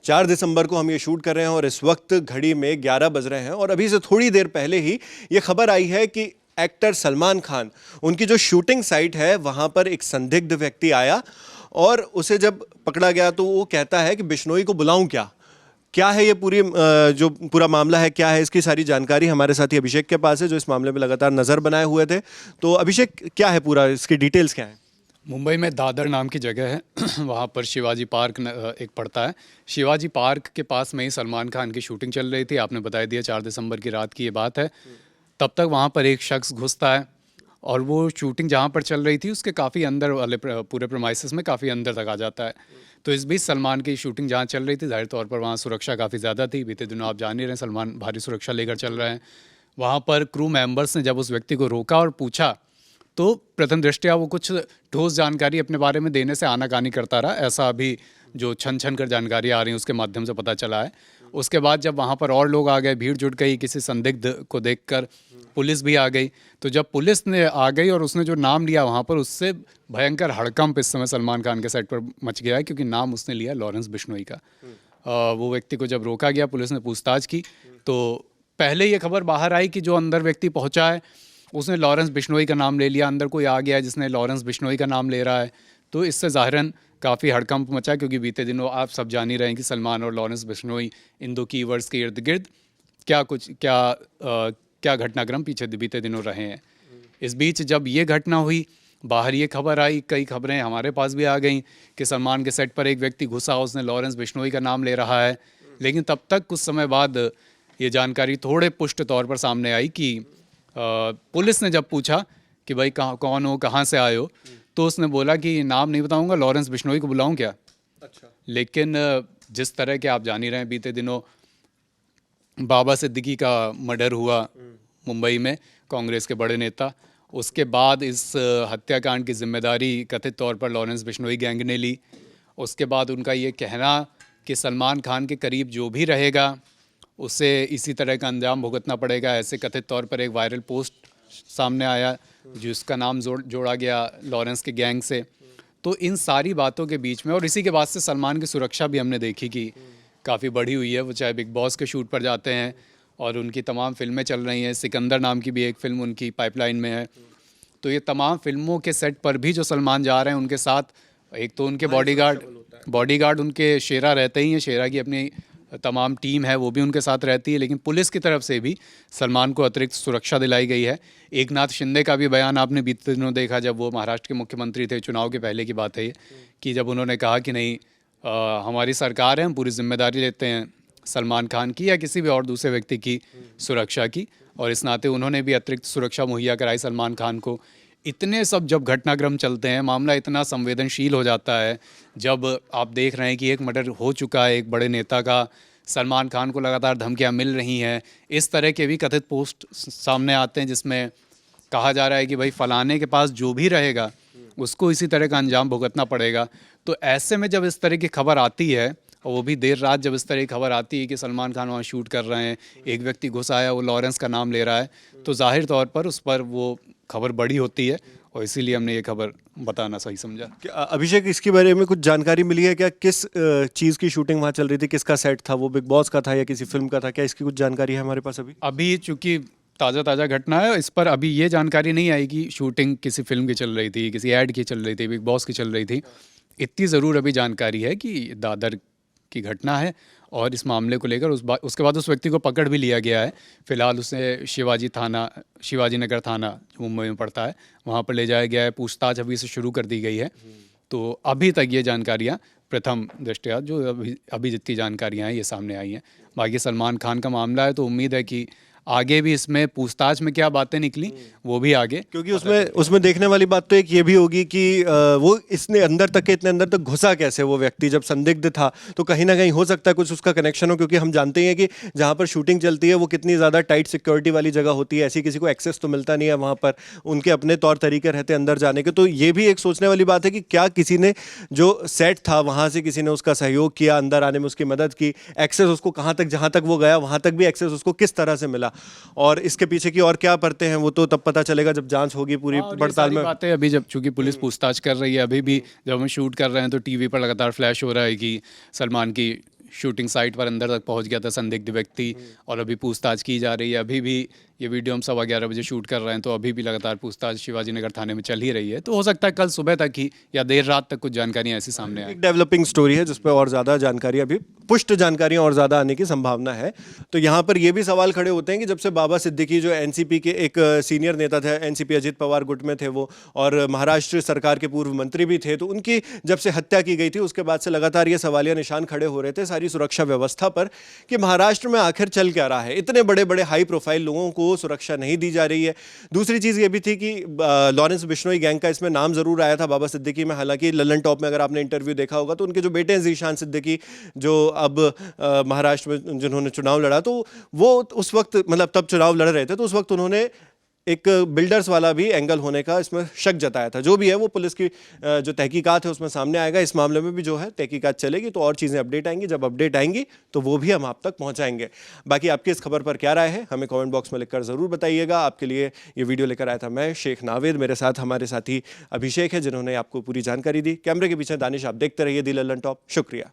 4 दिसंबर को हम ये शूट कर रहे हैं और इस वक्त घड़ी में 11 बज रहे हैं और अभी से थोड़ी देर पहले ही ये खबर आई है कि एक्टर सलमान खान, उनकी जो शूटिंग साइट है वहाँ पर एक संदिग्ध व्यक्ति आया और उसे जब पकड़ा गया तो वो कहता है कि बिश्नोई को बुलाऊं क्या? क्या है ये जो पूरा मामला है, क्या है इसकी सारी जानकारी हमारे साथी अभिषेक के पास है, जो इस मामले में लगातार नज़र बनाए हुए थे। तो अभिषेक, क्या है पूरा, इसकी डिटेल्स क्या है? मुंबई में दादर नाम की जगह है वहाँ पर शिवाजी पार्क एक पड़ता है। शिवाजी पार्क के पास में ही सलमान खान की शूटिंग चल रही थी। आपने बता दिया 4 दिसंबर की रात की ये बात है। तब तक वहाँ पर एक शख्स घुसता है और वो शूटिंग जहाँ पर चल रही थी उसके काफ़ी अंदर वाले पूरे प्रेमाइसेस में काफ़ी अंदर तक आ जाता है। तो इस बीच सलमान की शूटिंग जहाँ चल रही थी, जाहिर तौर पर वहाँ सुरक्षा काफ़ी ज़्यादा थी। बीते दिनों आप जान ही रहे हैं, सलमान भारी सुरक्षा लेकर चल रहे हैं। वहाँ पर क्रू मेंबर्स ने जब उस व्यक्ति को रोका और पूछा तो प्रथम दृष्टया वो कुछ ठोस जानकारी अपने बारे में देने से आनाकानी करता रहा। ऐसा अभी जो छन छन कर जानकारी आ रही है उसके माध्यम से पता चला है। उसके बाद जब वहाँ पर और लोग आ गए, भीड़ जुट गई, किसी संदिग्ध को देखकर पुलिस भी आ गई। तो जब पुलिस ने आ गई और उसने जो नाम लिया वहाँ पर, उससे भयंकर हड़कंप इस समय सलमान खान के सेट पर मच गया है, क्योंकि नाम उसने लिया लॉरेंस बिश्नोई का। वो व्यक्ति को जब रोका गया, पुलिस ने पूछताछ की तो पहले ये खबर बाहर आई कि जो अंदर व्यक्ति पहुँचा है उसने लॉरेंस बिश्नोई का नाम ले लिया। अंदर कोई आ गया जिसने लॉरेंस बिश्नोई का नाम ले रहा है। तो इससे ज़ाहिरन काफ़ी हड़कंप मचा, क्योंकि बीते दिनों आप सब जान ही रहे हैं कि सलमान और लॉरेंस बिश्नोई, इन दो कीवर्ड्स के इर्द गिर्द क्या घटनाक्रम पीछे बीते दिनों रहे हैं। इस बीच जब ये घटना हुई, बाहर ये खबर आई, कई खबरें हमारे पास भी आ गई कि सलमान के सेट पर एक व्यक्ति घुसा, उसने लॉरेंस बिश्नोई का नाम ले रहा है। लेकिन तब तक कुछ समय बाद ये जानकारी थोड़े पुष्ट तौर पर सामने आई कि पुलिस ने जब पूछा कि भाई कौन हो, कहाँ से आए हो, तो उसने बोला कि नाम नहीं बताऊंगा, लॉरेंस बिश्नोई को बुलाऊं क्या? अच्छा। लेकिन जिस तरह के आप जान ही रहे हैं, बीते दिनों बाबा सिद्दीकी का मर्डर हुआ मुंबई में, कांग्रेस के बड़े नेता। उसके बाद इस हत्याकांड की जिम्मेदारी कथित तौर पर लॉरेंस बिश्नोई गैंग ने ली। उसके बाद उनका ये कहना कि सलमान खान के करीब जो भी रहेगा उसे इसी तरह का अंजाम भुगतना पड़ेगा, ऐसे कथित तौर पर एक वायरल पोस्ट सामने आया जिसका नाम जोड़ा गया लॉरेंस के गैंग से। तो इन सारी बातों के बीच में, और इसी के बाद से सलमान की सुरक्षा भी हमने देखी कि काफ़ी बढ़ी हुई है। वो चाहे बिग बॉस के शूट पर जाते हैं और उनकी तमाम फिल्में चल रही हैं, सिकंदर नाम की भी एक फ़िल्म उनकी पाइपलाइन में है। तो ये तमाम फिल्मों के सेट पर भी जो सलमान जा रहे हैं उनके साथ एक तो उनके बॉडीगार्ड उनके शेरा रहते ही हैं, शेरा की अपनी तमाम टीम है वो भी उनके साथ रहती है, लेकिन पुलिस की तरफ से भी सलमान को अतिरिक्त सुरक्षा दिलाई गई है। एकनाथ शिंदे का भी बयान आपने बीते दिनों देखा, जब वो महाराष्ट्र के मुख्यमंत्री थे, चुनाव के पहले की बात है ये, कि जब उन्होंने कहा कि नहीं हमारी सरकार है, हम पूरी जिम्मेदारी लेते हैं सलमान खान की या किसी भी और दूसरे व्यक्ति की सुरक्षा की, और इस नाते उन्होंने भी अतिरिक्त सुरक्षा मुहैया कराई सलमान खान को। इतने सब जब घटनाक्रम चलते हैं, मामला इतना संवेदनशील हो जाता है, जब आप देख रहे हैं कि एक मर्डर हो चुका है एक बड़े नेता का, सलमान खान को लगातार धमकियां मिल रही हैं, इस तरह के भी कथित पोस्ट सामने आते हैं जिसमें कहा जा रहा है कि भाई फलाने के पास जो भी रहेगा उसको इसी तरह का अंजाम भुगतना पड़ेगा। तो ऐसे में जब इस तरह की खबर आती है, और वो भी देर रात जब इस तरह की खबर आती है कि सलमान खान वहाँ शूट कर रहे हैं, एक व्यक्ति घुस आया, वो लॉरेंस का नाम ले रहा है, तो जाहिर तौर पर उस पर वो खबर बड़ी होती है, और इसीलिए हमने ये खबर बताना सही समझा। अभिषेक, इसके बारे में कुछ जानकारी मिली है क्या? किस चीज़ की शूटिंग वहाँ चल रही थी, किसका सेट था, वो बिग बॉस का था या किसी फिल्म का था? क्या इसकी कुछ जानकारी है हमारे पास? अभी चूँकि ताज़ा घटना है, इस पर अभी ये जानकारी नहीं आई कि शूटिंग किसी फिल्म की चल रही थी, किसी ऐड की चल रही थी, बिग बॉस की चल रही थी। इतनी ज़रूर अभी जानकारी है कि दादर की घटना है और इस मामले को लेकर उसके बाद उस व्यक्ति को पकड़ भी लिया गया है। फ़िलहाल उसे शिवाजी नगर थाना जो मुंबई में पड़ता है, वहाँ पर ले जाया गया है। पूछताछ अभी से शुरू कर दी गई है। तो अभी तक ये जानकारियाँ प्रथम दृष्टया जो अभी जितनी जानकारियाँ हैं ये सामने आई हैं। बाकी सलमान खान का मामला है तो उम्मीद है कि आगे भी इसमें पूछताछ में क्या बातें निकली वो भी आगे, क्योंकि उसमें देखने वाली बात तो एक ये भी होगी कि वो इतने अंदर तक घुसा कैसे? वो व्यक्ति जब संदिग्ध था तो कहीं ना कहीं हो सकता है कुछ उसका कनेक्शन हो, क्योंकि हम जानते हैं कि जहाँ पर शूटिंग चलती है वो कितनी ज़्यादा टाइट सिक्योरिटी वाली जगह होती है, ऐसी किसी को एक्सेस तो मिलता नहीं है वहाँ पर, उनके अपने तौर तरीके रहते हैं अंदर जाने के। तो ये भी एक सोचने वाली बात है कि क्या किसी ने जो सेट था वहाँ से किसी ने उसका सहयोग किया, अंदर आने में उसकी मदद की, एक्सेस उसको कहाँ तक, जहाँ तक वो गया वहाँ तक भी एक्सेस उसको किस तरह से मिला, और इसके पीछे की और क्या परतें हैं वो तो तब पता चलेगा जब जांच होगी पूरी पड़ताल में। बातें अभी जब चूंकि पुलिस पूछताछ कर रही है, अभी भी जब हम शूट कर रहे हैं तो टीवी पर लगातार फ्लैश हो रहा है कि सलमान की शूटिंग साइट पर अंदर तक पहुंच गया था संदिग्ध व्यक्ति, और अभी पूछताछ की जा रही है। अभी भी ये वीडियो हम 11:15 बजे शूट कर रहे हैं, तो अभी भी लगातार पूछताछ शिवाजी नगर थाने में चल ही रही है। तो हो सकता है कल सुबह तक ही या देर रात तक कुछ जानकारियाँ ऐसी सामने आए। एक डेवलपिंग स्टोरी है जिस पर और ज़्यादा जानकारी, अभी पुष्ट जानकारियां और ज़्यादा आने की संभावना है। तो यहाँ पर ये भी सवाल खड़े होते हैं कि जब से बाबा सिद्दीकी जो एनसीपी के एक सीनियर नेता थे, एनसीपी अजित पवार गुट में थे वो, और महाराष्ट्र सरकार के पूर्व मंत्री भी थे, तो उनकी जब से हत्या की गई थी उसके बाद से लगातार ये सवालिया निशान खड़े हो रहे थे सारी सुरक्षा व्यवस्था पर कि महाराष्ट्र में आखिर चल क्या रहा है। इतने बड़े बड़े हाई प्रोफाइल लोगों को सुरक्षा नहीं दी जा रही है। दूसरी चीज़ ये भी थी कि लॉरेंस बिश्नोई गैंग का इसमें नाम जरूर आया था बाबा सिद्दीकी में। हालांकि ललन टॉप में अगर आपने इंटरव्यू देखा होगा तो उनके जो बेटे हैं जीशान सिद्दीकी, जो अब महाराष्ट्र में जिन्होंने चुनाव लड़ा, तो वो उस वक्त मतलब तब चुनाव लड़ रहे थे तो उस वक्त उन्होंने एक बिल्डर्स वाला भी एंगल होने का इसमें शक जताया था। जो भी है वो पुलिस की जो तहकीकात है उसमें सामने आएगा। इस मामले में भी जो है तहकीकात चलेगी, तो और चीज़ें अपडेट आएंगी। जब अपडेट आएंगी तो वो भी हम आप तक पहुंचाएंगे। बाकी आपकी इस खबर पर क्या राय है हमें कमेंट बॉक्स में लिखकर ज़रूर बताइएगा। आपके लिए ये वीडियो लेकर आया था मैं शेख नावेद, मेरे साथ हमारे साथी अभिषेक है जिन्होंने आपको पूरी जानकारी दी। कैमरे के पीछे दानिश, आप देखते रहिए दी ललन टॉप। शुक्रिया।